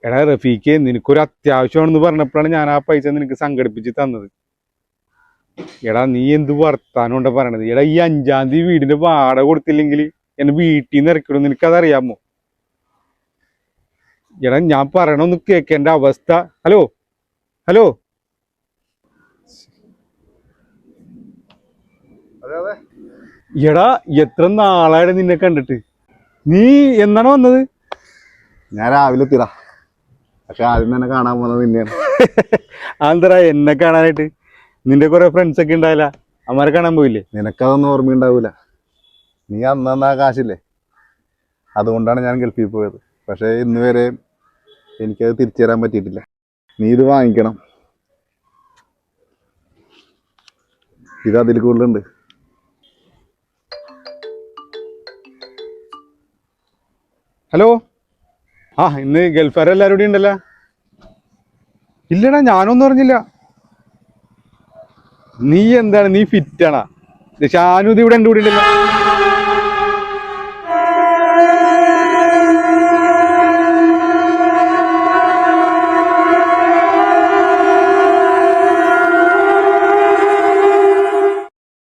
എടാ റഫീഖെ, നിനക്കൊരു അത്യാവശ്യമാണെന്ന് പറഞ്ഞപ്പോഴാണ് ഞാൻ ആ പൈസ നിനക്ക് സംഘടിപ്പിച്ച് തന്നത്. എടാ നീ എന്ത് വർത്താനം കൊണ്ടാ പറയണത്? എടാ ഈ 5-ാം തീയതി വീടിന്റെ വാടക കൊടുത്തില്ലെങ്കിൽ എന്നെ വീട്ടിൽ നിന്ന് ഇറക്കിടും, നിനക്കതറിയാമോ? എടാ ഞാൻ പറയണൊന്ന് കേൾക്കേണ്ട അവസ്ഥ. Hello hello. എടാ എത്ര നാളായിട്ട് നിന്നെ കണ്ടിട്ട്. നീ എന്നാണ് വന്നത്? ഞാൻ രാവിലെ എത്തിടാ. പക്ഷെ ആദ്യം തന്നെ കാണാൻ പോകുന്നത് നിന്നെയാണ്. ആന്തറ എന്നെ കാണാനായിട്ട്? നിന്റെ കുറെ ഫ്രണ്ട്സ് ഒക്കെ ഉണ്ടാവില്ല, അവന്മാരെ കാണാൻ പോയില്ലേ? നിനക്കതൊന്നും ഓർമ്മയുണ്ടാവൂല. നീ അന്ന് ആ കാശില്ലേ, അതുകൊണ്ടാണ് ഞാൻ ഗൾഫിൽ പോയത്. പക്ഷേ ഇന്ന് വരെ എനിക്കത് തിരിച്ചു തരാൻ പറ്റിയിട്ടില്ല. നീ ഇത് വാങ്ങിക്കണം. ഇത് അതിൽ കൂടുതലുണ്ട്. ഹലോ. ആ ഇന്ന് ഗൾഫാരെല്ലാവരും കൂടി ഉണ്ടല്ലോ. ഇല്ലടാ ഞാനൊന്നും അറിഞ്ഞില്ല. നീ എന്താണ്, നീ ഫിറ്റാണാ? ഷാനു ഇത് ഇവിടെ എൻ്റെ കൂടെ ഉണ്ടല്ലോ.